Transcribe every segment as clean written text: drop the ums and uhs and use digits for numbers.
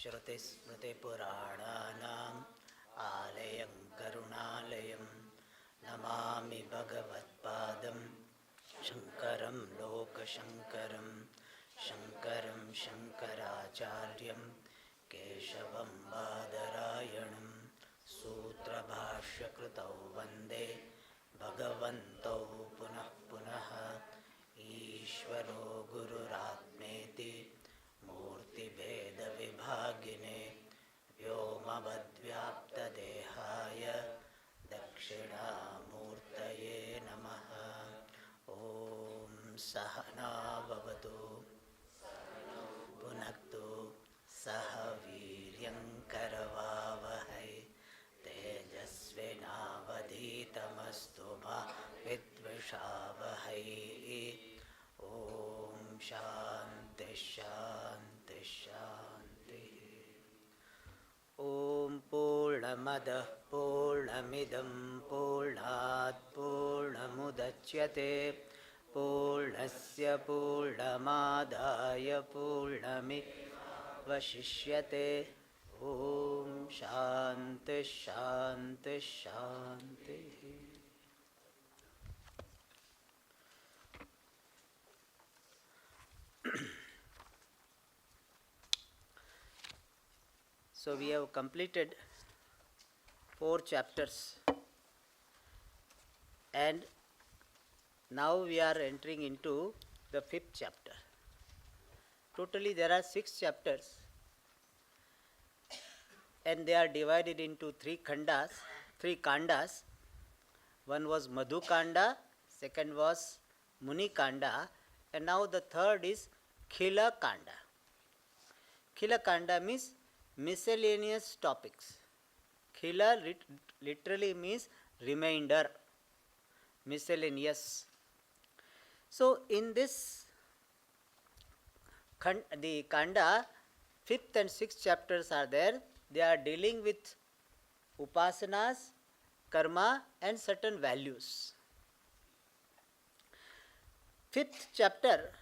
श्रुतिस्मृतिपुराणानाम् आलयं करुणालयं नमामि भगवत्पादं शङ्करं लोकशङ्करं शङ्करं शङ्कराचार्यं केशवं बादरायणं सूत्रभाष्यकृतौ वन्दे भगवन्तौ पुनः पुनः ईश्वरो गुरुरात्मेति मूर्तिभेदविभागिने व्योमवद्व्याप्तदेहाय दक्षिणामूर्तये नमः। ॐ सहना भवतु भुनक्तु सह वीर्यङ्करवावहै तेजस्विनावधीतमस्तु मा विद्विषावहै। ॐ शान्ति शान्ति शान्तिः। ॐ पूर्णमदः पूर्णमिदं पूर्णात् पूर्णमुदच्यते पूर्णस्य पूर्णमादाय पूर्णमेवावशिष्यते। ॐ शान्ति शान्ति शान्तिः। So we have completed 4 chapters and now we are entering into the 5th chapter. Totally there are 6 chapters and they are divided into 3 kandas. One was Madhu Kanda, second was Muni Kanda, and now the third is Khila Kanda. Khila Kanda means miscellaneous topics. Khila literally means remainder, miscellaneous. So in this the Kanda, 5th and 6th chapters are there. They are dealing with upasanas, karma and certain values. 5th chapter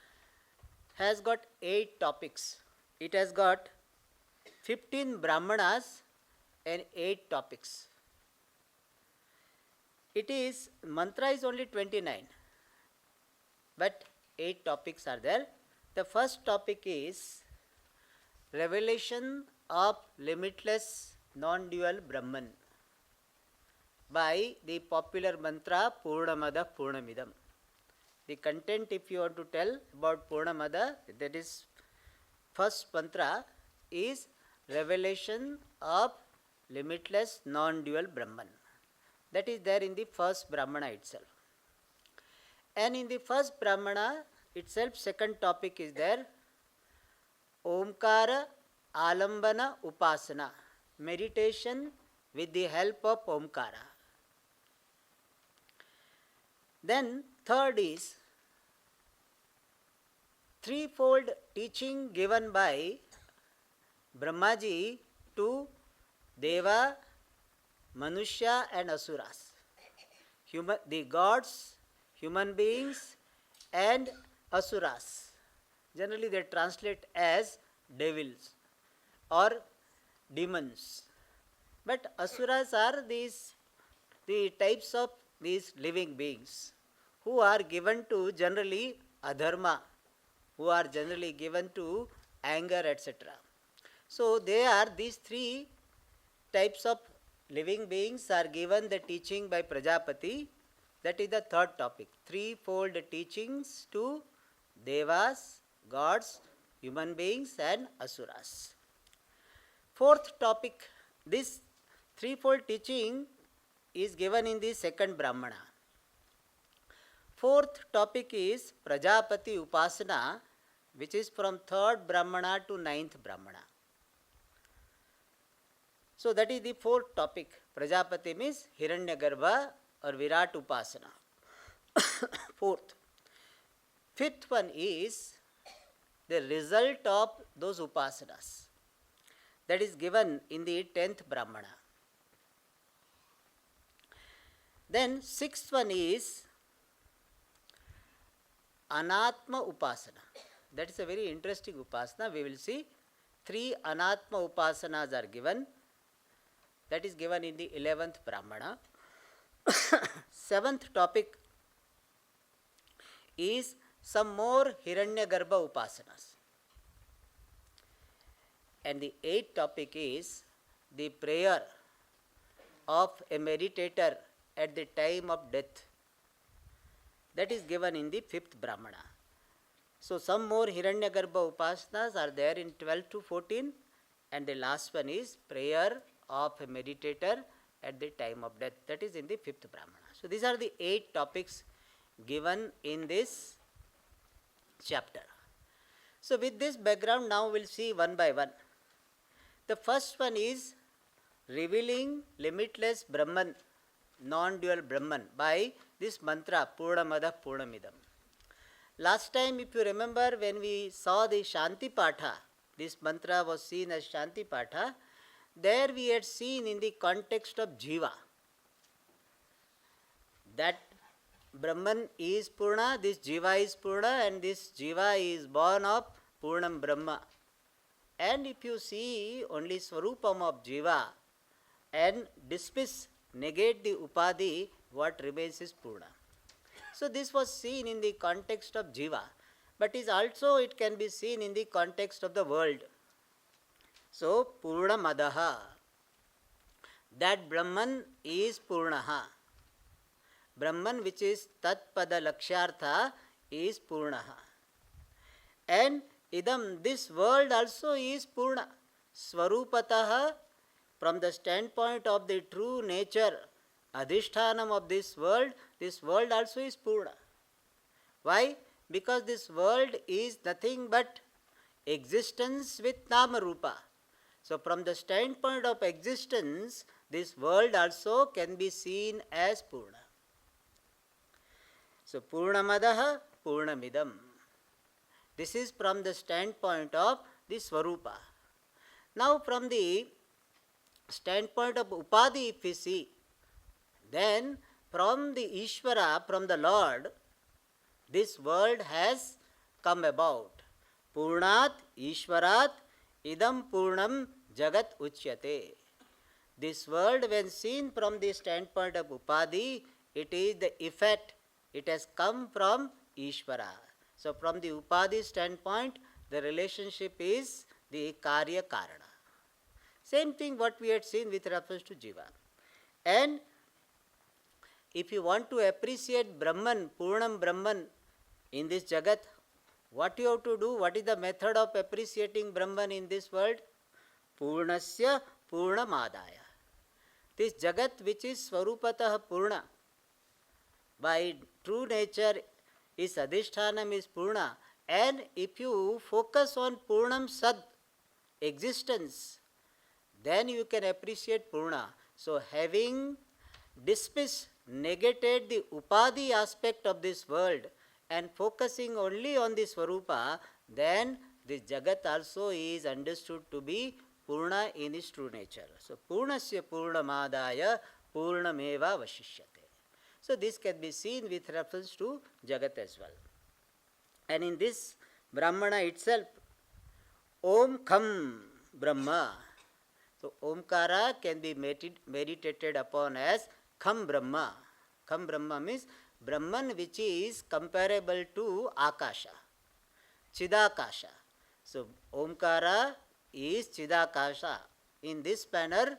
has got 8 topics. It has got 15 brahmanas and 8 topics. It is, mantra is only 29, but 8 topics are there. The first topic is revelation of limitless non-dual Brahman by the popular mantra Purnamada Purnamidam. The content, if you want to tell about Purnamada, that is first mantra is revelation of limitless non-dual Brahman. That is there in the first Brahmana itself. And in the first Brahmana itself, second topic is there, Omkara Alambana Upasana, meditation with the help of Omkara. Then third is threefold teaching given by Brahmaji to Deva, Manushya and Asuras. The gods, human beings and Asuras. Generally they translate as devils or demons. But Asuras are the types of these living beings who are given to generally adharma, who are generally given to anger, etc. So they are these 3 types of living beings are given the teaching by Prajapati. That is the third topic. Threefold teachings to Devas, gods, human beings and Asuras. Fourth topic, this threefold teaching is given in the second Brahmana. Fourth topic is Prajapati Upasana, which is from 3rd Brahmana to 9th Brahmana. So that is the 4th topic. Prajapati means Hiranyagarbha or Virat Upasana. 4th. 5th one is the result of those upasanas. That is given in the 10th Brahmana. Then 6th one is Anatma Upasana. That is a very interesting upasana. We will see 3 Anatma Upasanas are given. That is given in the 11th Brahmana. 7th topic is some more Hiranyagarbha Upasanas. And the 8th topic is the prayer of a meditator at the time of death. That is given in the 5th Brahmana. So some more Hiranyagarbha Upasanas are there in 12 to 14, and the last one is prayer of a meditator at the time of death. That is in the 5th Brahmana. So these are the 8 topics given in this chapter. So with this background, now we'll see one by one. The first one is revealing limitless Brahman, non-dual Brahman, by this mantra Purnamada Purnamidam. Last time, if you remember, when we saw the Shanti Patha, this mantra was seen as Shanti Patha. There we had seen in the context of Jiva that Brahman is Purna, this Jiva is Purna, and this Jiva is born of Purnam Brahma. And if you see only Swarupam of Jiva and dismiss, negate the Upadhi, what remains is Purna. So this was seen in the context of Jiva, but is also it can be seen in the context of the world. So Purnamadaha, that Brahman is Purnaha. Brahman, which is Tatpada Lakshyartha, is Purnaha. And idam, this world also is Purna. Swarupataha, from the standpoint of the true nature, Adhishthanam of this world also is Purna. Why? Because this world is nothing but existence with Nama Rupa. So from the standpoint of existence, this world also can be seen as Purna. So Purnamadaha Purnamidam. This is from the standpoint of the Swarupa. Now from the standpoint of Upadhi, if we see, then from the Ishvara, from the Lord, this world has come about. Purnat Ishvarat idam Purnam Jagat Uchyate. This world, when seen from the standpoint of Upadhi, it is the effect. It has come from Ishvara. So from the Upadhi standpoint, the relationship is the Karya Karana. Same thing what we had seen with reference to Jiva. And if you want to appreciate Brahman, Purnam Brahman in this Jagat, what you have to do? What is the method of appreciating Brahman in this world? Purnasya Purnamadaya. This Jagat, which is Swarupatah Purna, by true nature is Adhishthanam is Purna, and if you focus on Purnam Sad, existence, then you can appreciate Purna. So having dismissed, negated the Upadhi aspect of this world and focusing only on the Swarupa, then this Jagat also is understood to be Purna in its true nature. So Purnasya Purnamadaya Purnameva Vashishyate. So this can be seen with reference to Jagat as well. And in this Brahmana itself, Om Kham Brahma. So Omkara can be meditated upon as Kham Brahma. Kham Brahma means Brahman which is comparable to Akasha, Chidakasha. So Omkara is Chidakasha. In this manner,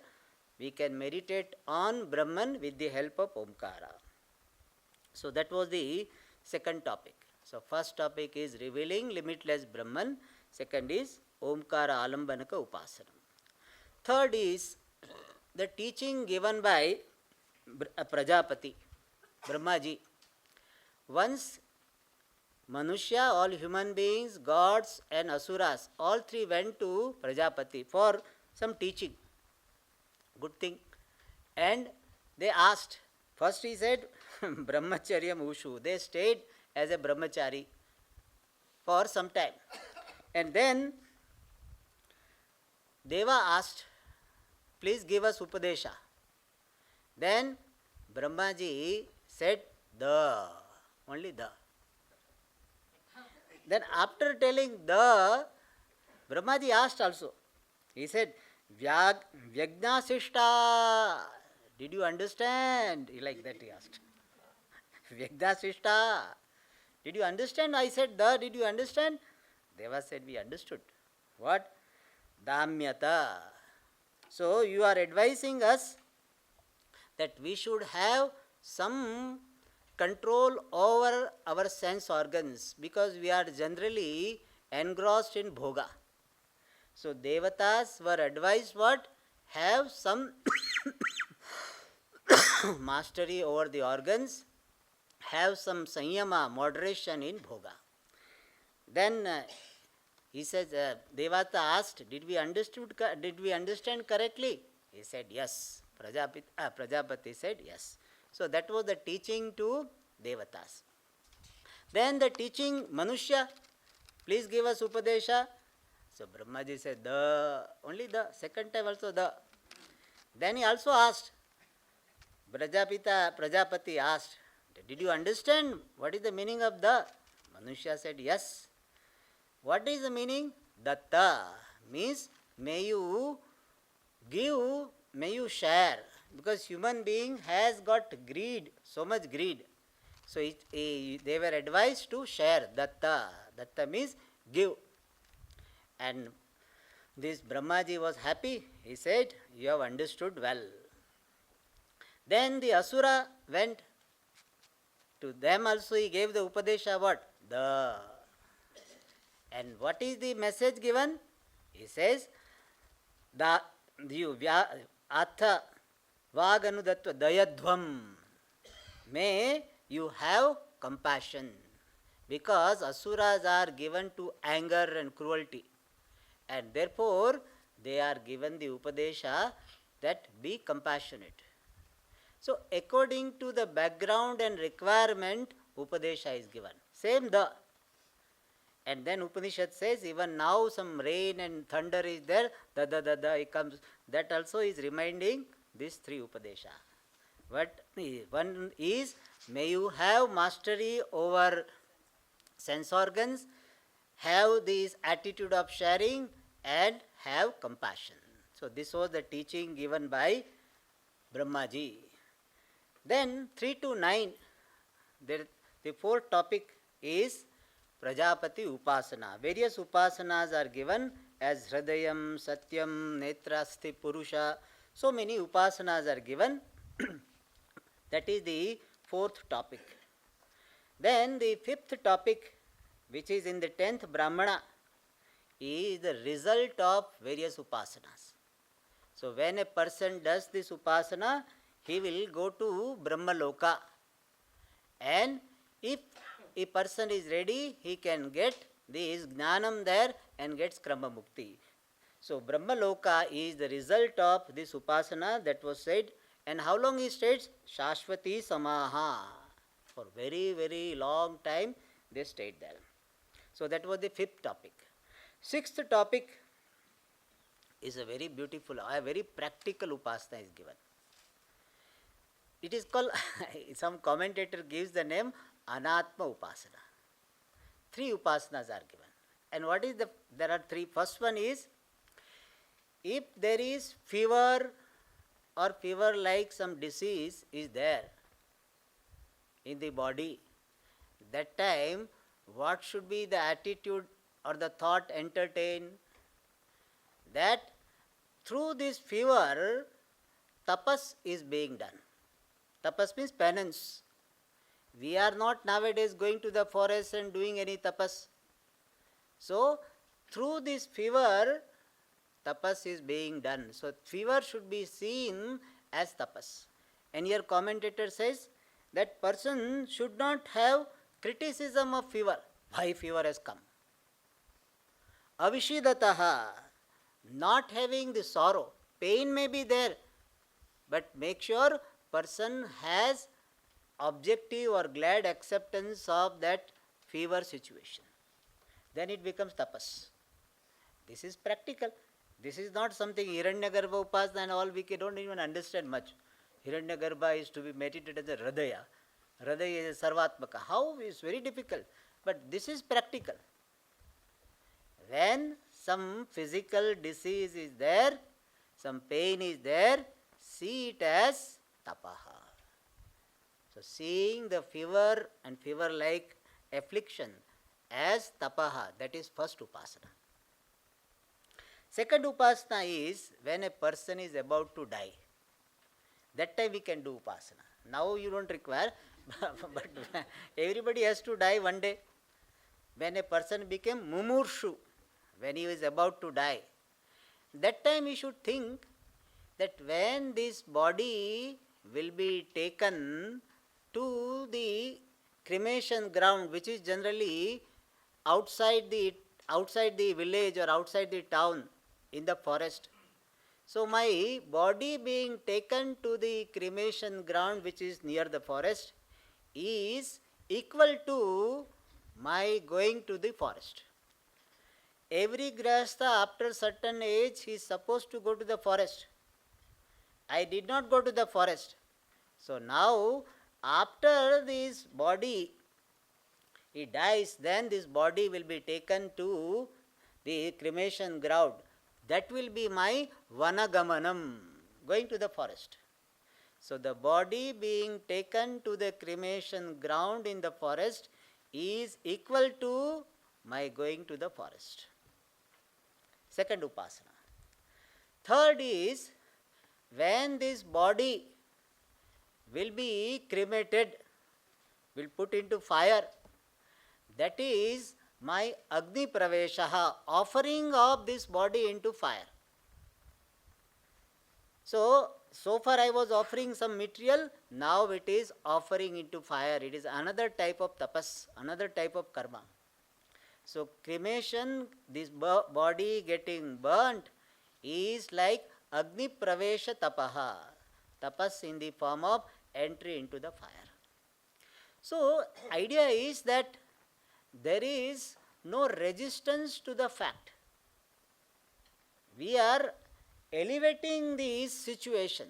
we can meditate on Brahman with the help of Omkara. So that was the second topic. So first topic is revealing limitless Brahman. Second is Omkara Alambanaka Upasana. Third is the teaching given by Prajapati, Brahmaji. Once Manushya, all human beings, gods and asuras, all three went to Prajapati for some teaching. Good thing. And they asked, first he said, Brahmacharyam Ushu. They stayed as a Brahmachari for some time. And then Deva asked, please give us Upadesha. Then Brahmaji said, only the. Then after telling the, Brahmaji asked also, He said, Vyagnasishta. Did you understand? Like that he asked. Vyagnasishta. Did you understand? I said, did you understand? Deva said, we understood. What? Damyata. So you are advising us that we should have some control over our sense organs because we are generally engrossed in bhoga. So devatas were advised what? Have some mastery over the organs, have some sanyama, moderation in bhoga. Then he says, Devata asked, did we understand correctly? He said, yes. Prajapati said, yes. So that was the teaching to Devatas. Then the teaching, Manushya, please give us Upadesha. So Brahmaji said, only the, second time also the. Then he also asked, Prajapati asked, did you understand what is the meaning of the? Manushya said, yes. What is the meaning? Datta means may you give, may you share. Because human being has got greed, so much greed. So they were advised to share. Datta. Datta means give. And this Brahmaji was happy. He said, you have understood well. Then the Asura went. To them also he gave the Upadesha what? The. And what is the message given? He says, Atha Vaganudatva Dayadhvam. May you have compassion. Because Asuras are given to anger and cruelty. And therefore, they are given the Upadesha that be compassionate. So, according to the background and requirement, Upadesha is given. Same the. And then Upanishad says, even now some rain and thunder is there, it comes. That also is reminding these three Upadesha. What one is, may you have mastery over sense organs, have this attitude of sharing, and have compassion. So this was the teaching given by Brahmaji. Then 3 to 9, the fourth topic is Prajapati Upasana. Various Upasanas are given as Hridayam, Satyam, Netrasti, Purusha. So many Upasanas are given. That is the fourth topic. Then the fifth topic, which is in the 10th Brahmana, is the result of various Upasanas. So when a person does this Upasana, he will go to Brahmaloka. And if a person is ready, he can get this Jnanam there and gets Krama Mukti. So Brahmaloka is the result of this Upasana that was said. And how long he stays? Shashvati Samaha. For very, very long time they stayed there. So that was the fifth topic. Sixth topic is a very beautiful, a very practical Upasana is given. It is called, some commentator gives the name Anatma Upasana. 3 Upasanas are given. And what is there are 3. First one is, if there is fever or fever like some disease is there in the body, that time what should be the attitude or the thought entertained? That through this fever, tapas is being done. Tapas means penance. We are not nowadays going to the forest and doing any tapas. So, through this fever, tapas is being done. So, fever should be seen as tapas. And here commentator says that person should not have criticism of fever. Why fever has come? Avishidataha, not having the sorrow. Pain may be there, but make sure person has objective or glad acceptance of that fever situation. Then it becomes tapas. This is practical. This is not something Hiranyagarbha Upasana and all we don't even understand much. Hiranyagarbha is to be meditated as a Hridaya. Hridaya is a Sarvatmaka. How is very difficult. But this is practical. When some physical disease is there, some pain is there, see it as tapaha. So seeing the fever and fever-like affliction as tapaha, that is first upasana. Second upasana is when a person is about to die. That time we can do upasana. Now you don't require, but everybody has to die one day. When a person became mumurshu, when he is about to die, that time we should think that when this body will be taken to the cremation ground, which is generally outside the village or outside the town in the forest. So my body being taken to the cremation ground, which is near the forest, is equal to my going to the forest. Every grahastha after certain age is supposed to go to the forest. I did not go to the forest. So now after this body, he dies, then this body will be taken to the cremation ground. That will be my vanagamanam, going to the forest. So the body being taken to the cremation ground in the forest is equal to my going to the forest. Second upasana. Third is when this body will be cremated, will put into fire, that is my Agni Praveshaha, offering of this body into fire. So far I was offering some material, now it is offering into fire. It is another type of tapas, another type of karma. So cremation, this body getting burnt is like Agni Pravesha Tapaha, tapas in the form of entry into the fire. So idea is that there is no resistance to the fact. We are elevating this situation.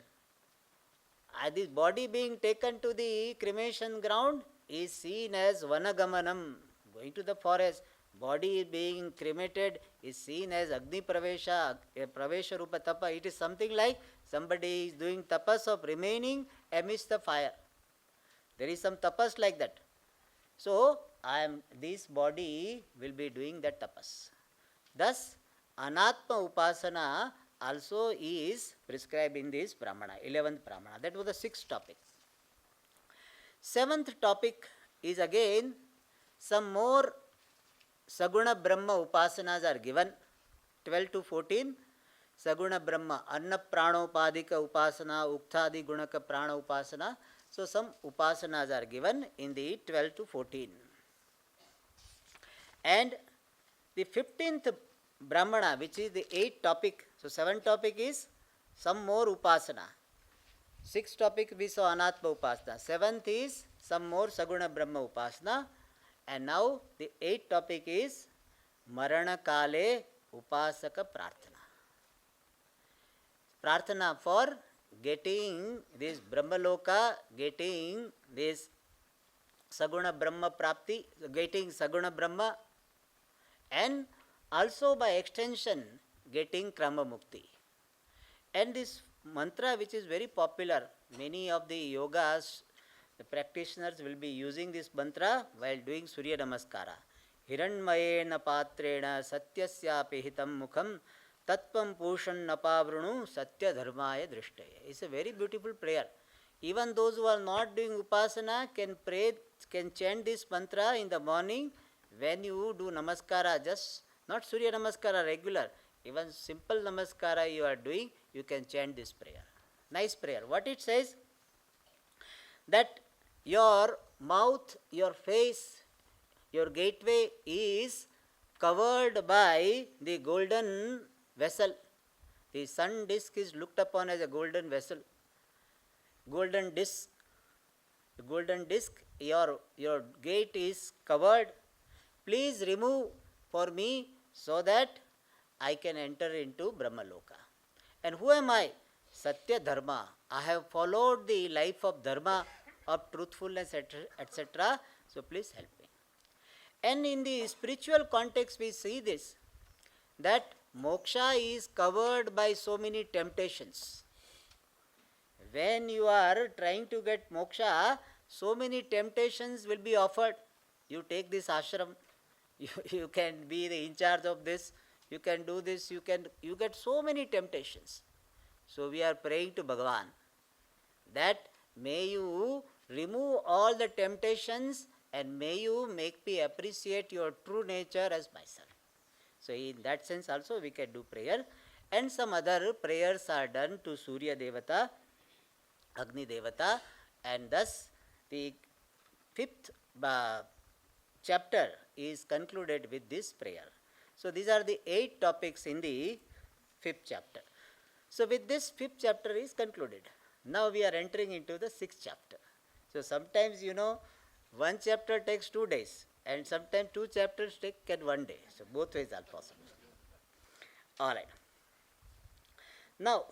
This body being taken to the cremation ground is seen as vanagamanam, going to the forest. Body being cremated is seen as Agni Pravesha, Pravesha Rupa Tapa. It is something like somebody is doing tapas of remaining amidst the fire. There is some tapas like that. So this body will be doing that tapas. Thus, Anatma Upasana also is prescribed in this Brahmana, 11th Brahmana. That was the 6th topic. 7th topic is again some more Saguna Brahma Upasanas are given, 12 to 14. Saguna Brahma, Anna Pranopadika Upasana, Uktadi Gunaka Prana Upasana. So some upasanas are given in the 12 to 14. And the 15th Brahmana, which is the 8th topic. So 7th topic is some more upasana. 6th topic we saw Anatma Upasana. 7th is some more Saguna Brahma Upasana. And now the 8th topic is Marana Kale Upasaka Prarthana. Prarthana for getting this Brahmaloka, getting this Saguna Brahma Prapti, getting Saguna Brahma, and also by extension getting Krama Mukti. And this mantra, which is very popular, many of the yogas, the practitioners will be using this mantra while doing Surya Namaskara. Hiranmayena patrena satyasyapi hitam mukham tatvam pushan napavrunu satya dharmaya drishtaya. It's a very beautiful prayer. Even those who are not doing upasana can pray, can chant this mantra in the morning when you do namaskara, just not Surya Namaskara regular, even simple namaskara you are doing, you can chant this prayer. Nice prayer. What it says? That your mouth, your face, your gateway is covered by the golden vessel. The sun disk is looked upon as a golden vessel. Golden disk, your gate is covered. Please remove for me so that I can enter into Brahmaloka. And who am I? Satya Dharma. I have followed the life of Dharma, of truthfulness, etc. So please help me. And in the spiritual context we see this, that moksha is covered by so many temptations. When you are trying to get moksha, so many temptations will be offered. You take this ashram, you can be the in charge of this, you can do this, you get so many temptations. So we are praying to Bhagavan that may you remove all the temptations and may you make me appreciate your true nature as myself. So in that sense also we can do prayer. And some other prayers are done to Surya Devata, Agni Devata, and thus the fifth chapter is concluded with this prayer. So these are the 8 topics in the fifth chapter. So with this fifth chapter is concluded. Now we are entering into the 6th chapter. So sometimes one chapter takes 2 days and sometimes 2 chapters take 1 day. So both ways are possible. Alright. Now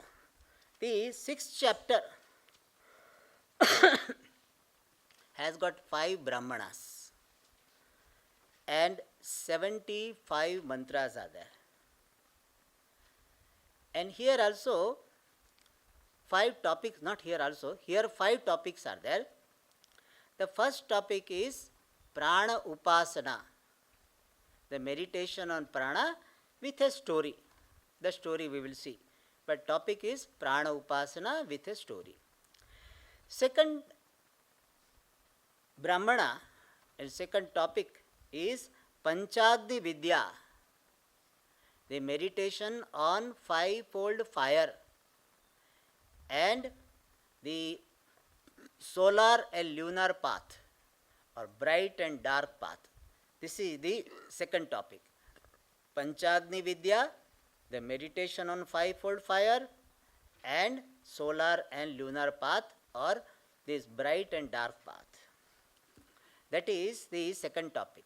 the 6th chapter has got 5 Brahmanas and 75 mantras are there. And here also 5 topics, not here also, here 5 topics are there. The first topic is Prana Upasana, the meditation on prana with a story. The story we will see. But topic is Prana Upasana with a story. Second Brahmana and second topic is Panchagni Vidya, the meditation on 5-fold fire and the solar and lunar path or bright and dark path. This is the second topic. Panchagni Vidya, the meditation on 5-fold fire and solar and lunar path or this bright and dark path. That is the second topic.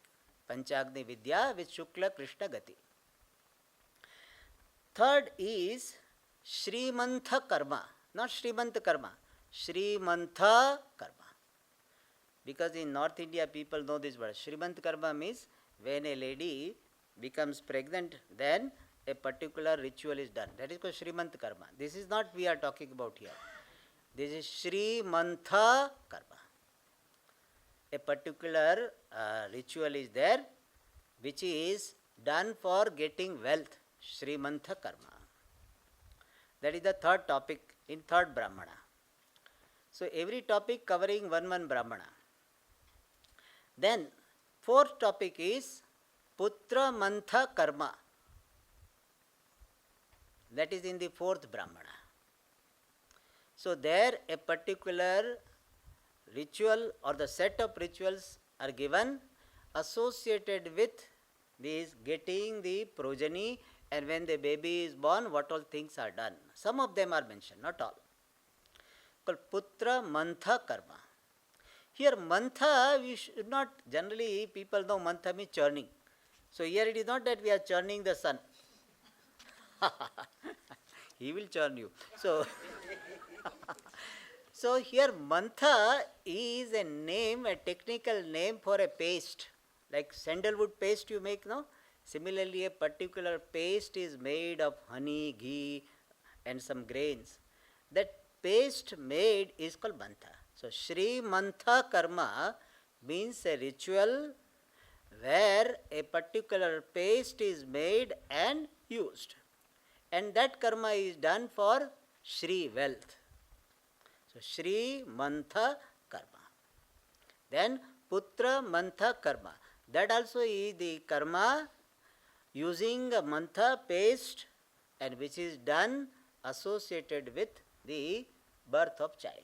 Panchagni Vidya with Shukla Krishna Gati. Third is Shrimantha Karma. Not Srimanta Karma, Shrimantha Karma. Because in North India people know this word. Shrimanta Karma means when a lady becomes pregnant, then a particular ritual is done. That is called Shrimanta Karma. This is not we are talking about here. This is Shrimantha Karma. A particular ritual is there which is done for getting wealth. Shrimantha Karma. That is the third topic in third Brahmana. So every topic covering one Brahmana. Then fourth topic is Putra Mantha Karma. That is in the fourth Brahmana. So there a particular ritual or the set of rituals are given associated with this getting the progeny, and when the baby is born, what all things are done. Some of them are mentioned, not all. Called Putra Mantha Karma. Here Mantha, we should not, generally people know Mantha means churning. So here it is not that we are churning the sun. He will churn you. So here Mantha is a name, a technical name for a paste. Like sandalwood paste you make, no? Similarly, a particular paste is made of honey, ghee and some grains. That paste made is called Mantha. So, Shri Mantha Karma means a ritual where a particular paste is made and used. And that karma is done for Shri wealth. So, Shri Mantha Karma. Then, Putra Mantha Karma. That also is the karma using a mantha paste and which is done associated with the birth of child.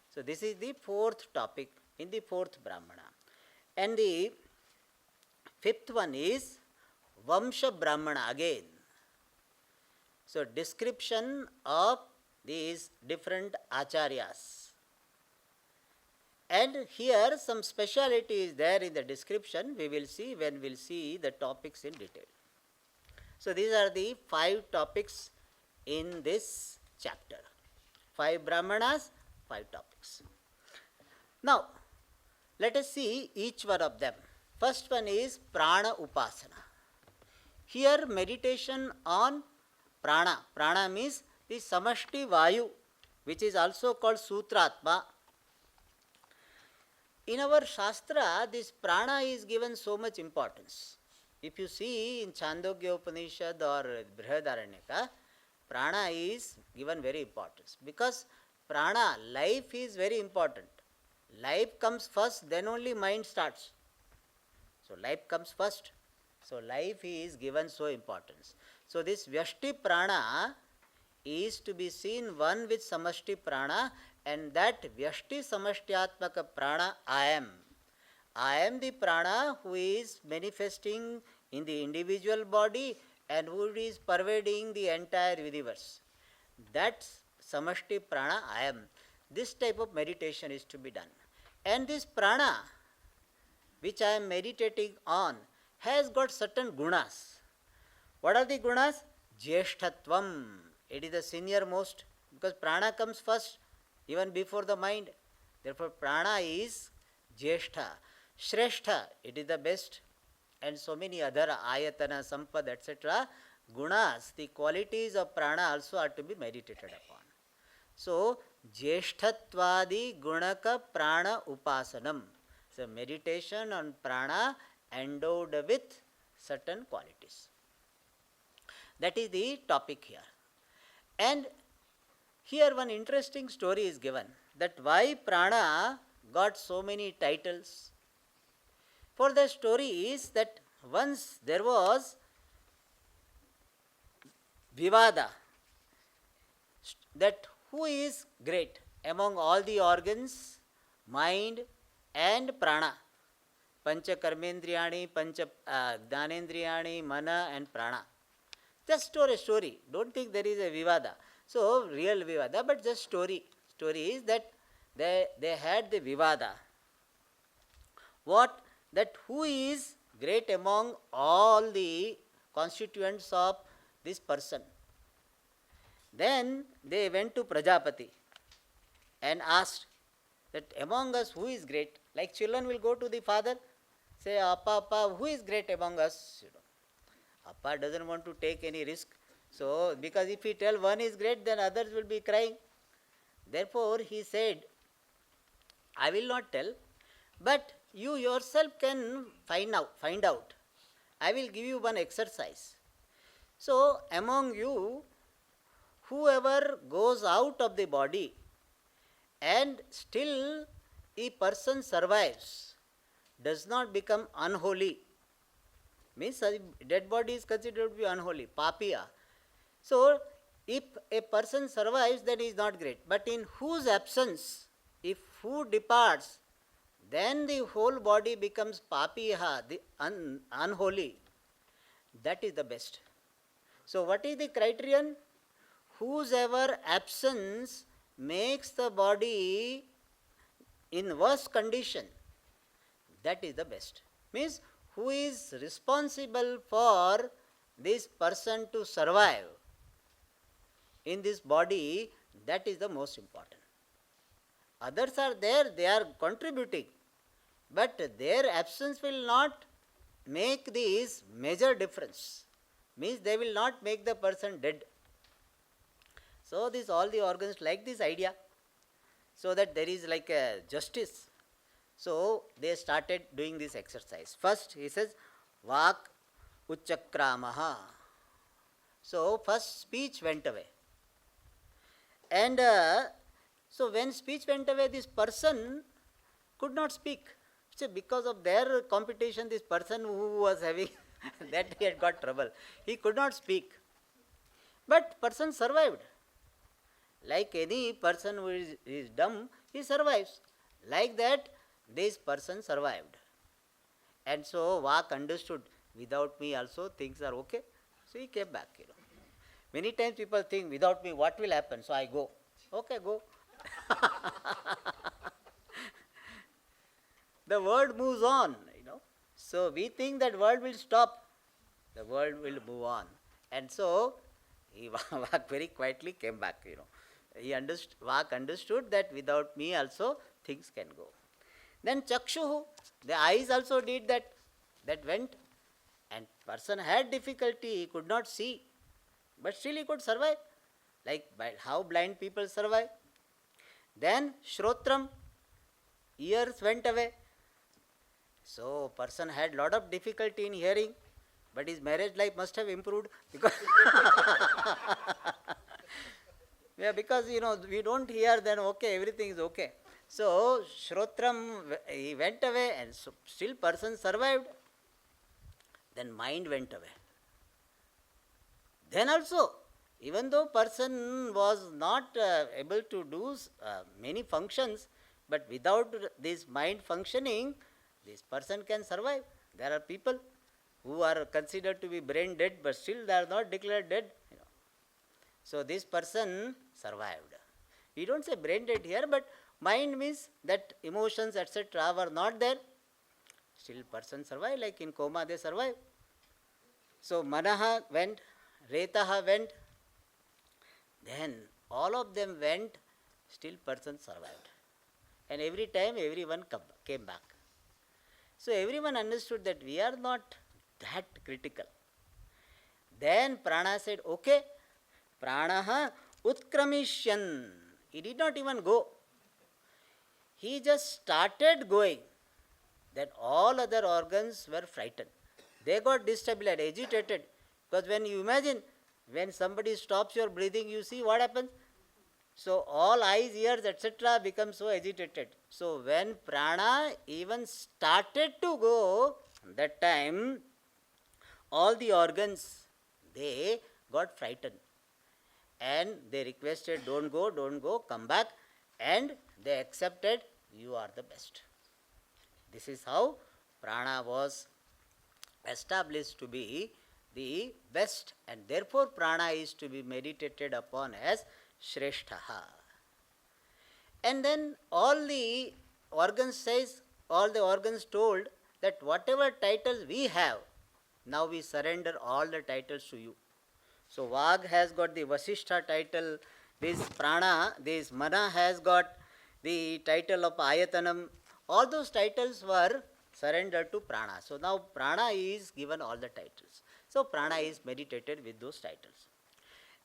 So this is the fourth topic in the fourth Brahmana. And the fifth one is Vamsha Brahmana again. So description of these different acharyas. And here some speciality is there in the description, we will see when we will see the topics in detail. So these are the 5 topics in this chapter. 5 Brahmanas, 5 topics. Now, let us see each one of them. First one is Prana Upasana. Here meditation on prana. Prana means the samashti vayu, which is also called sutratma. In our Shastra, this prana is given so much importance. If you see in Chandogya Upanishad or Brihadaranyaka, prana is given very importance because prana, life is very important. Life comes first, then only mind starts. So life comes first. So life is given so importance. So this Vyashti prana is to be seen one with Samashti prana, and that Vyashti Samashthyatmaka prana I am. I am the prana who is manifesting in the individual body and who is pervading the entire universe. That Samashti prana I am. This type of meditation is to be done. And this prana which I am meditating on has got certain gunas. What are the gunas? Jeshtatvam. It is the senior most because prana comes first even before the mind. Therefore prana is Jeshtha. Shrestha, it is the best. And so many other ayatana, sampad, etc. Gunas, the qualities of prana also are to be meditated upon. So, Jeshtatvadi gunaka prana upasanam. So, meditation on prana endowed with certain qualities. That is the topic here. And here one interesting story is given that why prana got so many titles. For the story is that once there was Vivada, that who is great among all the organs, mind and prana. Pancha karmendriyani, pancha jnanendriyani, mana and prana. Just story. Don't think there is a Vivada. So, real Vivada, but just story. Story is that they had the Vivada. What? That who is great among all the constituents of this person. Then they went to Prajapati and asked that among us who is great? Like children will go to the father, say, Appa, who is great among us? Appa doesn't want to take any risk. So, because if he tell one is great, then others will be crying. Therefore, he said, I will not tell, but you yourself can find out. I will give you one exercise. So, among you, whoever goes out of the body and still a person survives, does not become unholy. Means a dead body is considered to be unholy, papiya. So, if a person survives, then he is not great. But in whose absence, if who departs, then the whole body becomes papiya, the unholy. That is the best. So, what is the criterion? Whosever absence makes the body in worse condition, that is the best. Means who is responsible for this person to survive in this body, that is the most important. Others are there, they are contributing, but their absence will not make this major difference. Means they will not make the person dead. So this all the organs like this idea, so that there is like a justice. So they started doing this exercise. First he says, Vak Uchakramaha. So first speech went away. And so when speech went away, this person could not speak. So because of their competition, this person who was having that he had got trouble. He could not speak. But person survived. Like any person who is dumb, he survives. Like that, this person survived. And so Vak understood, without me also things are okay. So he came back. Many times people think, without me what will happen? So I go. Okay, go. The world moves on, So we think that world will stop. The world will move on. And so Vak very quietly came back, Vak understood that without me also things can go. Then Chakshuhu, the eyes also did that. That went. And person had difficulty, he could not see, but still he could survive, like how blind people survive. Then Shrotram, ears went away. So person had lot of difficulty in hearing, but his marriage life must have improved because yeah, because we don't hear, then okay, everything is okay. So Shrotram, he went away, and so still person survived. Then mind went away. Then also, even though person was not able to do many functions, but without this mind functioning, this person can survive. There are people who are considered to be brain dead, but still they are not declared dead. So this person survived. We don't say brain dead here, but mind means that emotions, etc. were not there. Still person survived, like in coma they survive. So Manaha went, Retaha went, then all of them went, still person survived. And every time everyone came back. So everyone understood that we are not that critical. Then Prana said, okay, Pranaha Utkramisyan. He did not even go. He just started going. Then all other organs were frightened. They got destabilized, agitated. Because when you imagine, when somebody stops your breathing, you see what happens? So all eyes, ears, etc. become so agitated. So when prana even started to go, that time all the organs, they got frightened. And they requested, don't go, come back. And they accepted, you are the best. This is how prana was established to be the best, and therefore prana is to be meditated upon as Shreshtaha. And then all the organs told that whatever titles we have, now we surrender all the titles to you. So Vag has got the Vasishtha title, this prana, this mana has got the title of Ayatanam. All those titles were surrendered to prana. So now prana is given all the titles. So prana is meditated with those titles.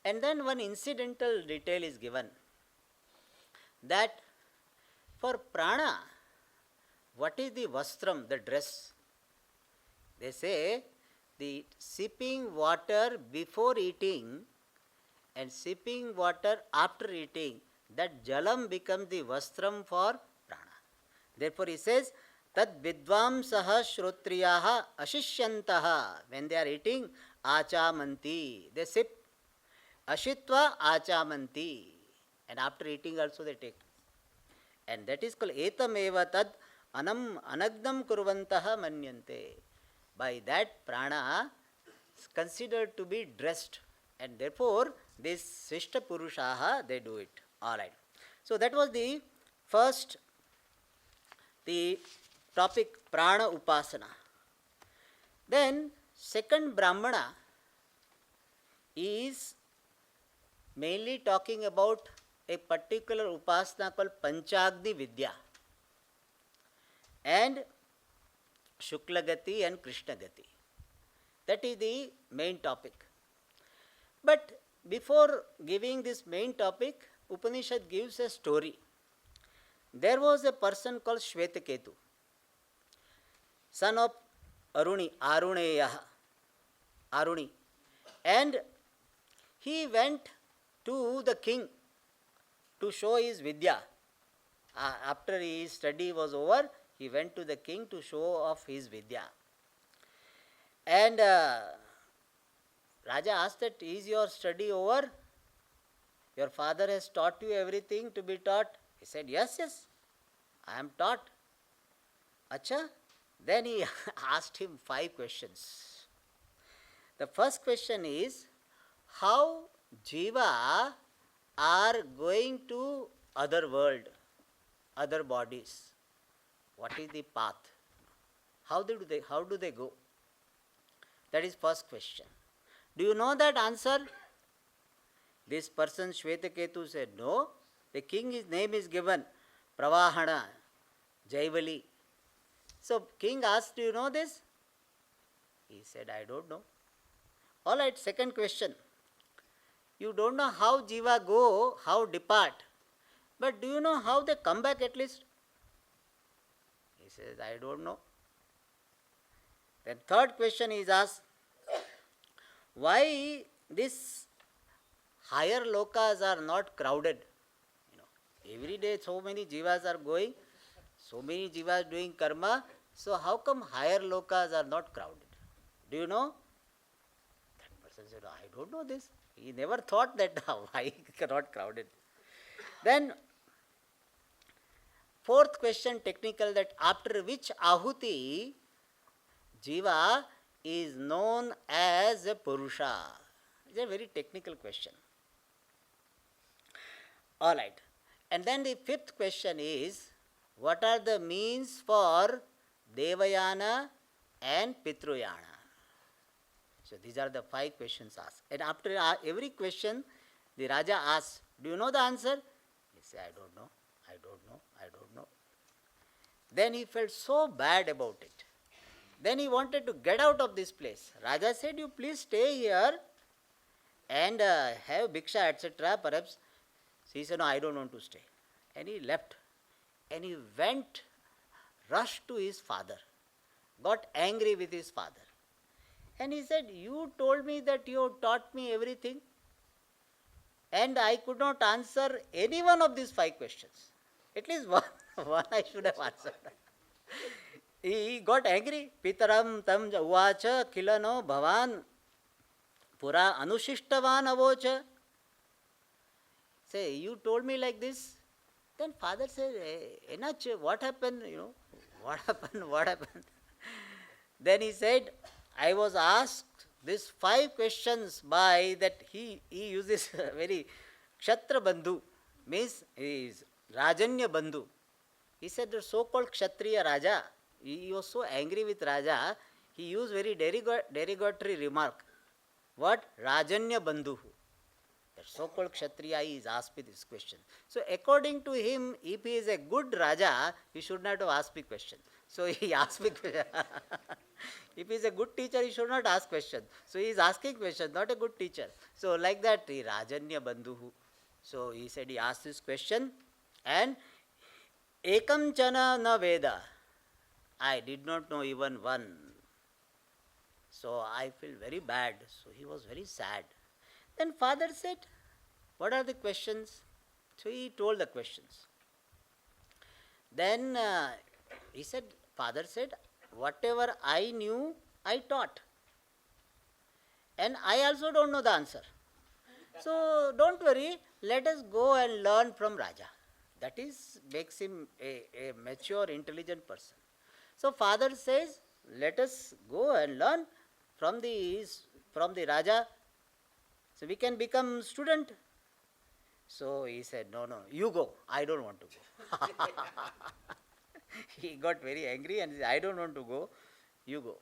And then one incidental detail is given, that for prana, what is the vastram, the dress? They say the sipping water before eating and sipping water after eating, that jalam becomes the vastram for prana. Therefore he says, tad vidvamsaha shrotriyaha ashishyantaha. When they are eating, achamanti, they sip. Ashitva achamanti. And after eating also they take. And that is called etam eva tad anagnam kurvantaha manyante. By that prana is considered to be dressed. And therefore this Sishta Purushaha, they do it. Alright. So that was the first, the topic prana upasana. Then second Brahmana is mainly talking about a particular upasana called Panchagni Vidya and Shuklagati and Krishnagati. That is the main topic. But before giving this main topic, Upanishad gives a story. There was a person called Shvetaketu, son of Aruni, Aruni. And he went to the king to show his vidya. After his study was over, he went to the king to show off his vidya. And Raja asked that, is your study over? Your father has taught you everything to be taught? He said, yes, I am taught. Acha? Then he asked him 5 questions. The first question is, how jiva are going to other world, other bodies? What is the path? How do they go? That is first question. Do you know that answer? This person Shvetaketu said, no. The king's name is given, Pravahana, Jaivali. So king asked, do you know this? He said, I don't know. All right, second question. You don't know how jiva go, how depart. But do you know how they come back at least? He says, I don't know. Then third question is asked, why these higher lokas are not crowded? Every day so many jivas are going, so many jivas doing karma, so how come higher lokas are not crowded? Do you know? That person said, I don't know this. He never thought that why not crowded. Then fourth question technical, that after which ahuti jiva is known as a purusha. It's a very technical question. All right. And then the fifth question is, what are the means for Devayana and Pitruyana? So these are the 5 questions asked. And after every question, the Raja asks, do you know the answer? He said, I don't know, I don't know, I don't know. Then he felt so bad about it. Then he wanted to get out of this place. Raja said, you please stay here and have bhiksha, etc. Perhaps. So he said, no, I don't want to stay. And he left. And he went, rushed to his father, got angry with his father. And he said, you told me that you taught me everything, and I could not answer any one of these 5 questions. At least one I should have answered. He got angry. Pitaram tam uvacha kilano bhavan pura anushishtavan avocha. Say, you told me like this. Then father said, Enach, what happened? What happened? What happened? Then he said, I was asked these 5 questions by that he uses very Kshatriya Bandhu, means he is Rajanya Bandhu. He said the so-called Kshatriya Raja, he was so angry with Raja, he used very derogatory remark. What? Rajanya Bandhu. The so-called Kshatriya is asked me this question. So according to him, if he is a good Raja, he should not have asked me question. So he asked me question. If he is a good teacher, he should not ask question. So he is asking question, not a good teacher. So like that, he Rajanya Bandhuhu. So he said he asked this question, and Ekam Chana na Veda. I did not know even one. So I feel very bad. So he was very sad. Then father said, what are the questions? So he told the questions. Then father said, whatever I knew, I taught. And I also don't know the answer. So don't worry, let us go and learn from Raja. That makes him a mature, intelligent person. So father says, let us go and learn from the Raja. So we can become student. So he said, no, you go. I don't want to go. He got very angry and said, I don't want to go. You go.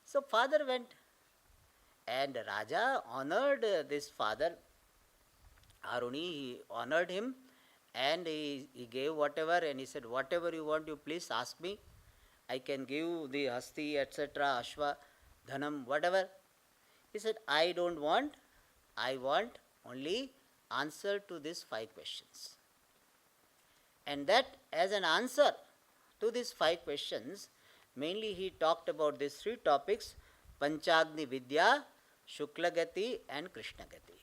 So father went. And Raja honored this father, Aruni, he honored him, and he gave whatever, and he said, whatever you want, you please ask me. I can give the Hasti, etc., Ashwa, Dhanam, whatever. He said, I don't want. I want only answer to these 5 questions. And that as an answer to these 5 questions, mainly he talked about these 3 topics, Panchagni Vidya, Shuklagati and Krishnagati.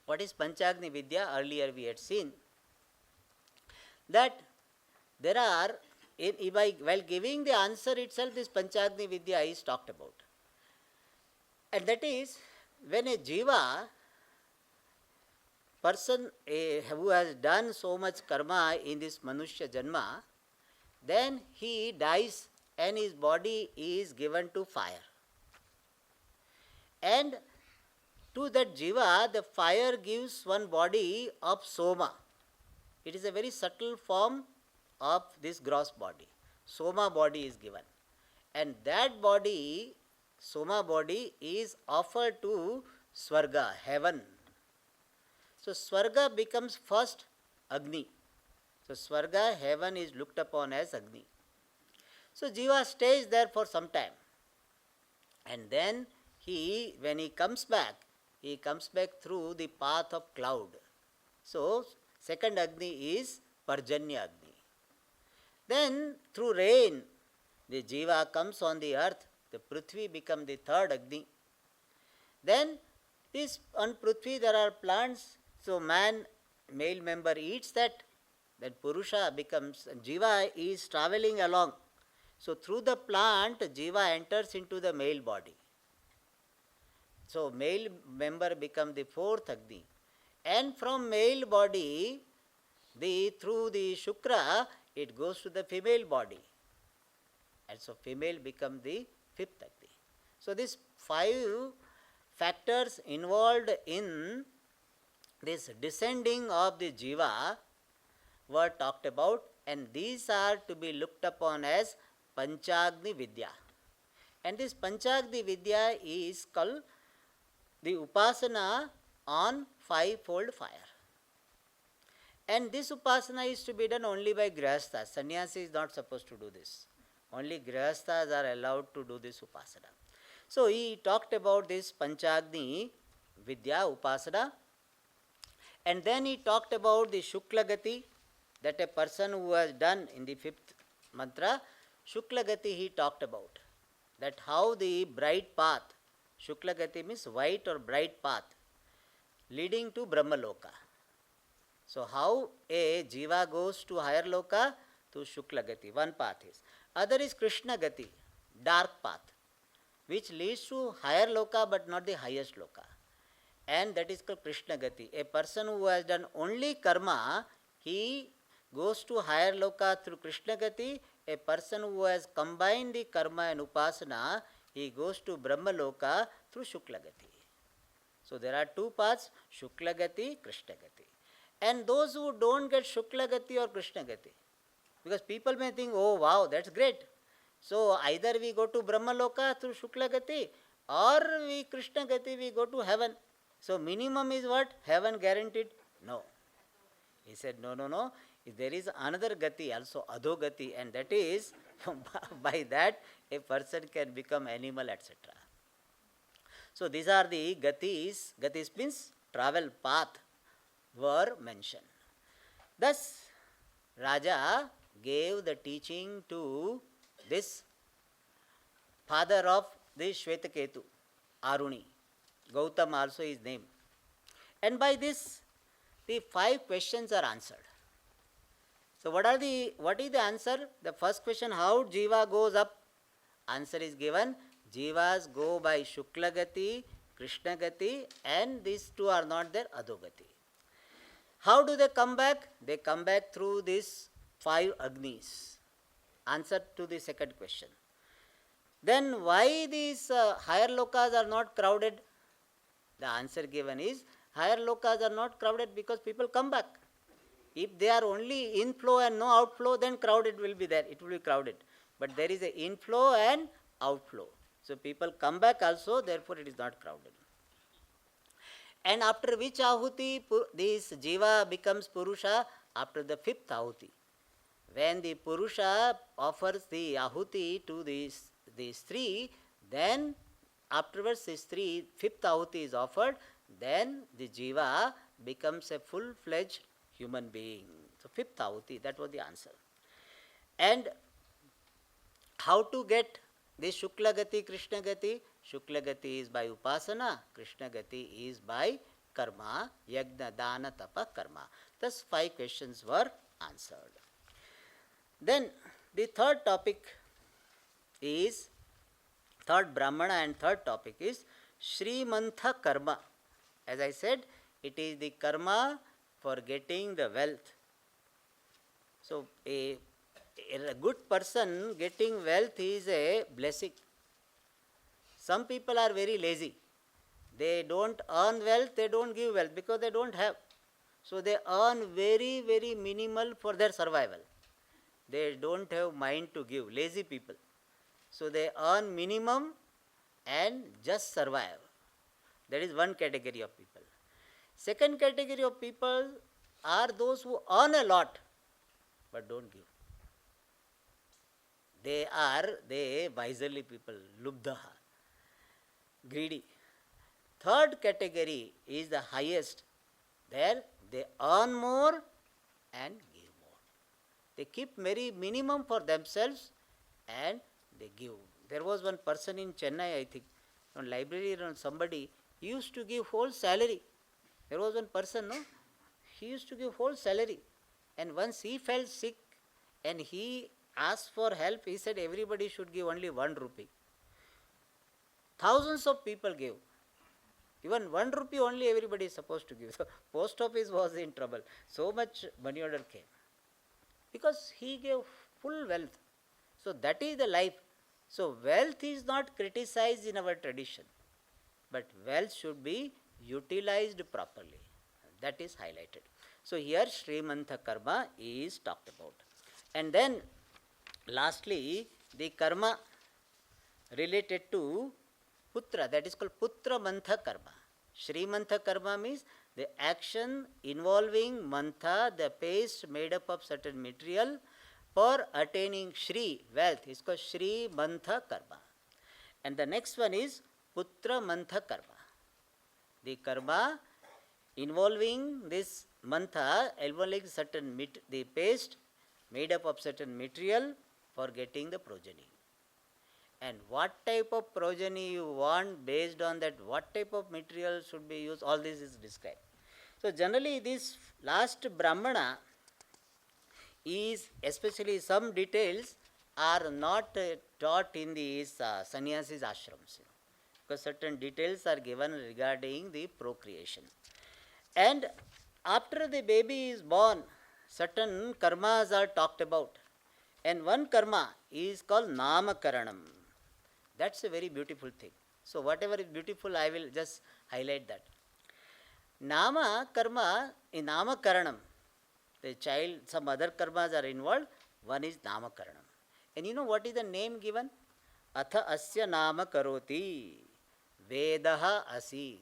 What is Panchagni Vidya? Earlier we had seen that there are, while giving the answer itself, this Panchagni Vidya is talked about. And that is, when a jiva, person who has done so much karma in this Manushya Janma, then he dies and his body is given to fire. And to that jiva, the fire gives one body of Soma. It is a very subtle form of this gross body. Soma body is given. And that body, Soma body, is offered to Swarga, heaven. So Swarga becomes first Agni. So Swarga, heaven, is looked upon as Agni. So jiva stays there for some time. And then when he comes back through the path of cloud. So, second Agni is Parjanya Agni. Then through rain, the Jiva comes on the earth, the Prithvi becomes the third Agni. Then this on Prithvi there are plants, so male member eats that, then Purusha becomes, Jiva is travelling along. So through the plant, Jiva enters into the male body. So male member becomes the fourth Agni. And from male body, through the Shukra, it goes to the female body. And so female becomes the fifth Agni. So these 5 factors involved in this descending of the Jiva were talked about, and these are to be looked upon as Panchagni Vidya. And this Panchagni Vidya is called the Upasana on 5-fold fire. And this Upasana is to be done only by Grihasthas. Sannyasi is not supposed to do this. Only Grihasthas are allowed to do this Upasana. So he talked about this Panchagni Vidya Upasana, and then he talked about the Shukla Gati, that a person who has done in the 5th mantra, Shukla Gati he talked about, that how the bright path, Shukla Gati means white or bright path, leading to Brahma Loka. So how a Jiva goes to higher Loka? To Shukla Gati, one path is. Other is Krishna Gati, dark path, which leads to higher Loka but not the highest Loka. And that is called Krishna Gati. A person who has done only karma, he goes to higher Loka through Krishna Gati. A person who has combined the karma and upasana, he goes to Brahma Loka through Shukla Gati. So there are 2 paths, Shukla Gati, Krishna Gati. And those who don't get Shukla Gati or Krishna Gati, because people may think, oh wow, that's great. So either we go to Brahma Loka through Shukla Gati, or we Krishna Gati, we go to heaven. So minimum is what? Heaven guaranteed? No. He said, no. There is another Gati also, Adho Gati, and that is, by that a person can become animal, etc. So these are the Gatis. Gatis means travel path were mentioned. Thus, Raja gave the teaching to this father of the Shvetaketu, Aruni. Gautam also is named. And by this, the 5 questions are answered. So what is the answer? The first question, how Jiva goes up? Answer is given, Jivas go by Shukla Gati, Krishna Gati, and these 2 are not there, Adho Gati. How do they come back? They come back through these 5 Agnis. Answer to the second question. Then why these higher lokas are not crowded? The answer given is, higher lokas are not crowded because people come back. If they are only inflow and no outflow, then crowded will be there. It will be crowded. But there is an inflow and outflow. So people come back also, therefore it is not crowded. And after which Ahuti, this Jiva becomes Purusha? After the 5th Ahuti. When the Purusha offers the Ahuti to these 3, then afterwards this 5th Ahuti is offered, then the Jiva becomes a full-fledged human being. So 5th Ahuti, that was the answer. And how to get this Shukla Gati, Krishna Gati? Shukla Gati is by Upasana, Krishna Gati is by Karma, Yajna, Dana, Tapa, Karma. Thus 5 questions were answered. Then the third topic is, third Brahmana and third topic is Srimantha Karma. As I said, it is the karma for getting the wealth. So a good person getting wealth is a blessing. Some people are very lazy. They don't earn wealth, they don't give wealth because they don't have. So they earn very, very minimal for their survival. They don't have mind to give, lazy people. So they earn minimum and just survive. That is one category of people. Second category of people are those who earn a lot but don't give. They miserly people, lubdhaha. greedy. Third category is the highest. There they earn more and give more. They keep very minimum for themselves and they give. There was one person in Chennai, I think, on library or somebody, he used to give whole salary. There was one person, no? He used to give whole salary. And once he fell sick and he asked for help, he said everybody should give only 1 rupee. Thousands of people gave. Even 1 rupee only everybody is supposed to give. So post office was in trouble. So much money order came. Because he gave full wealth. So that is the life. So wealth is not criticized in our tradition. But wealth should be utilized properly. That is highlighted. So here Srimantha Karma is talked about. And then lastly the karma related to Putra, that is called Putra Mantha Karma. Srimantha Karma means the action involving Mantha, the paste made up of certain material for attaining Shri, wealth, is called Shri Mantha Karma. And the next one is Putra Mantha Karma. The karma involving this Mantha, involving certain the paste made up of certain material for getting the progeny. And what type of progeny you want, based on that, what type of material should be used, all this is described. So generally this last Brahmana is, especially some details are not taught in these sannyasis ashrams, because certain details are given regarding the procreation. And after the baby is born, certain karmas are talked about. And one karma is called Namakaranam. That's a very beautiful thing. So whatever is beautiful, I will just highlight that. Nama karma, in Namakaranam, the child, some other karmas are involved. One is Namakaranam. And you know what is the name given? Atha asya nama karoti, Vedaha asi.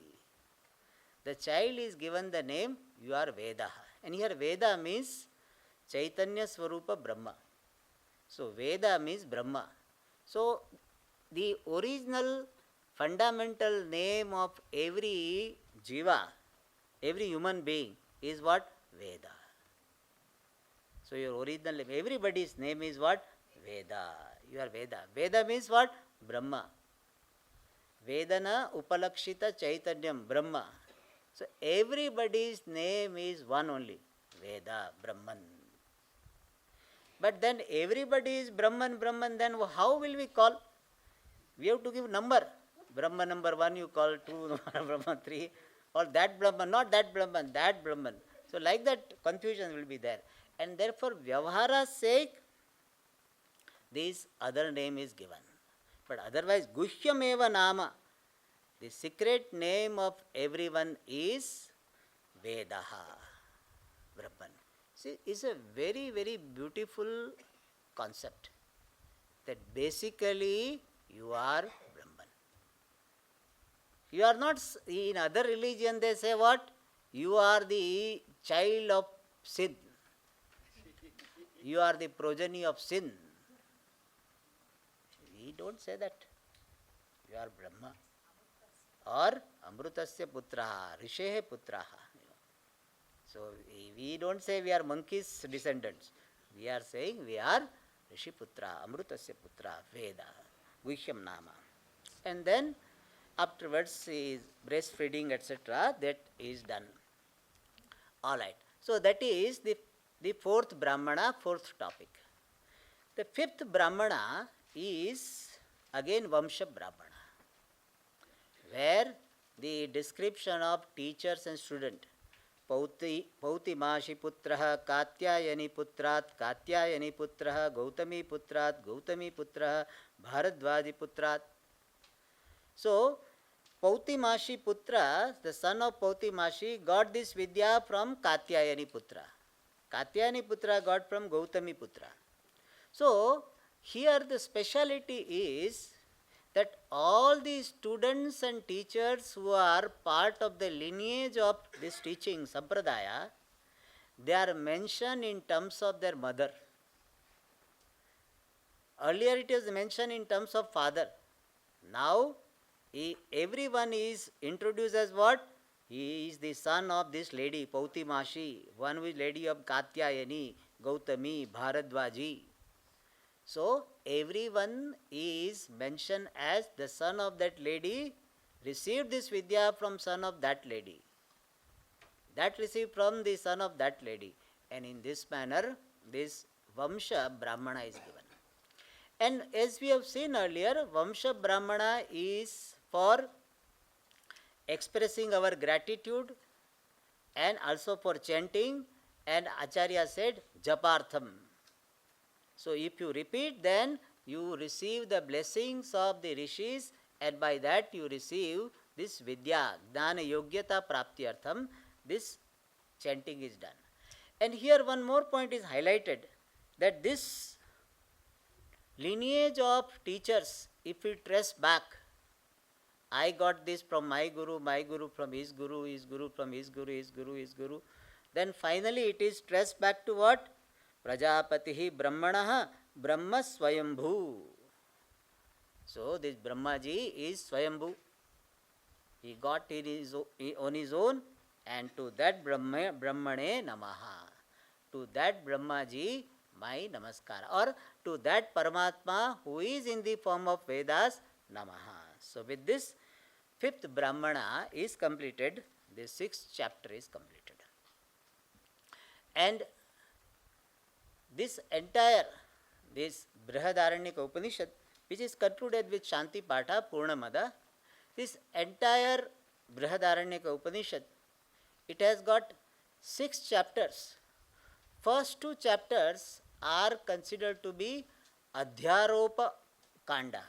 The child is given the name, you are Vedaha. And here Veda means Chaitanya Swarupa Brahma. So Veda means Brahma. So the original fundamental name of every jiva, every human being is what? Veda. So your original name, everybody's name is what? Veda. You are Veda. Veda means what? Brahma. Vedana upalakshita chaitanyam, Brahma. So everybody's name is one only, Veda, Brahman. But then everybody is Brahman, Brahman, then how will we call? We have to give number. Brahman number 1 you call, 2, Brahman 3, or that Brahman, not that Brahman, that Brahman. So like that confusion will be there. And therefore Vyavahara's sake, this other name is given. But otherwise, Guhyam eva nama, the secret name of everyone is Vedaha, Brahman. See, it's a very, very beautiful concept, that basically you are Brahman. You are not, in other religion they say what? You are the child of sin. You are the progeny of sin. We don't say that. You are Brahma. Or Amrutasya Putraha, Rishehe Putraha. So we don't say we are monkeys' descendants. We are saying we are Rishi Putra, Amrutasya Putra, Veda, Guhyam Nama. And then afterwards is breastfeeding, etc. That is done. Alright. So that is the fourth Brahmana, fourth topic. The fifth Brahmana is again Vamsha Brahmana, where the description of teachers and student. Pauti Mashi Putraha, Katyayani Putrat, Katyayani Putraha, Gautami Putrat, Gautami Putraha, Bharadwaji Putrat. So, Pauti Mashi Putra, the son of Pauti Mashi, got this Vidya from Katyayani Putra. Katyayani Putra got from Gautami Putra. So, here the speciality is that all the students and teachers who are part of the lineage of this teaching, Sampradaya, they are mentioned in terms of their mother. Earlier it was mentioned in terms of father. Now everyone is introduced as what? He is the son of this lady, Pautimashi, one who is lady of Katyayani, Gautami, Bharadwaji. So, everyone is mentioned as the son of that lady, received this Vidya from son of that lady. That received from the son of that lady. And in this manner, this Vamsha Brahmana is given. And as we have seen earlier, Vamsha Brahmana is for expressing our gratitude and also for chanting, and Acharya said Japartham. So if you repeat, then you receive the blessings of the rishis, and by that you receive this Vidya, Jnana Yogyata Praptyartham, this chanting is done. And here one more point is highlighted, that this lineage of teachers, if we trace back, I got this from my guru from his guru, his guru from his guru, his guru, his guru. Then finally it is traced back to what? Prajapatihi Brahmanaha Brahma Swayambhu. So this Brahmaji is Swayambhu. He got it on his own, and to that Brahmane Namaha. To that Brahmaji my Namaskara. Or to that Paramatma who is in the form of Vedas, Namaha. So with this, fifth Brahmana is completed, the sixth chapter is completed. And this entire, this Brihadaranyaka Upanishad, which is concluded with Shanti Patha Purnamada, this entire Brihadaranyaka Upanishad, it has got 6 chapters. First 2 chapters are considered to be Adhyaropa Kanda,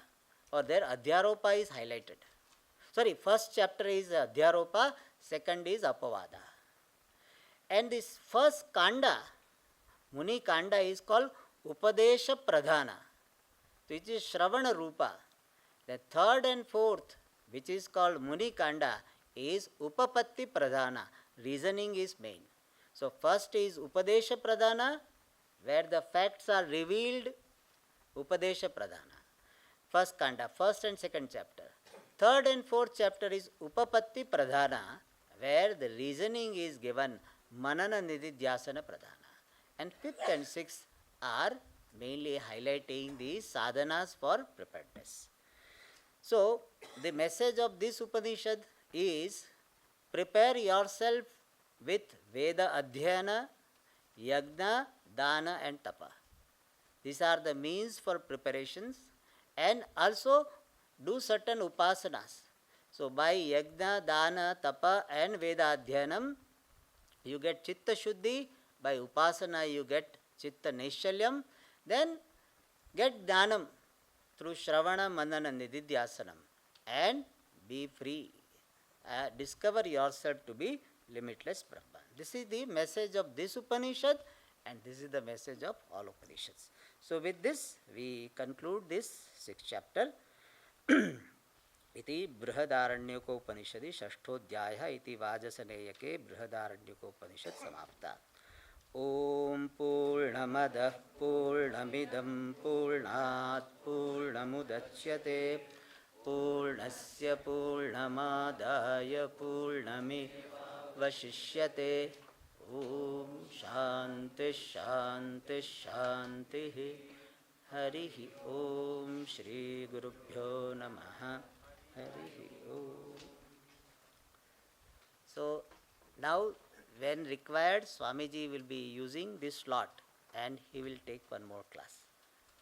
or there Adhyaropa is highlighted. Sorry, first chapter is Adhyaropa, second is Apavada. And this first Kanda, Muni Kanda, is called Upadesha Pradhana, which is Shravana Rupa. The third and fourth, which is called Muni Kanda, is Upapatti Pradhana, reasoning is main. So first is Upadesha Pradhana, where the facts are revealed, Upadesha Pradhana. First Kanda, first and second chapter. Third and fourth chapter is Upapatti Pradhana, where the reasoning is given, Manana Nididhyasana Pradhana. And fifth and sixth are mainly highlighting the sadhanas for preparedness. So, the message of this Upanishad is, prepare yourself with Veda Adhyayana, Yagna, Dana and Tapa. These are the means for preparations, and also do certain upasanas. So, by Yagna, Dana, Tapa and Veda Adhyanam, you get Chitta Shuddhi. By Upasana, you get Chitta Naishalyam. Then get Dhanam through Shravana, Manana, Nididhyasanam, and be free. Discover yourself to be limitless Brahman. This is the message of this Upanishad, and this is the message of all Upanishads. So, with this, we conclude this 6th chapter. इति बृहदारण्यकोपनिषदि षष्ठोऽध्यायः इति वाजसनेयके बृहदारण्यकोपनिषत् समाप्ता. ओम पूर्णमदः पूर्णमिदं पूर्णात् पूर्णमुदच्यते पूर्णस्य पूर्णमादाय पूर्णमेवावशिष्यते. ओम शान्ति शान्ति शान्तिः. हरिः ओम श्री गुरुभ्यो नमः. हरिः ओम. So now, when required, Swamiji will be using this slot, and he will take one more class.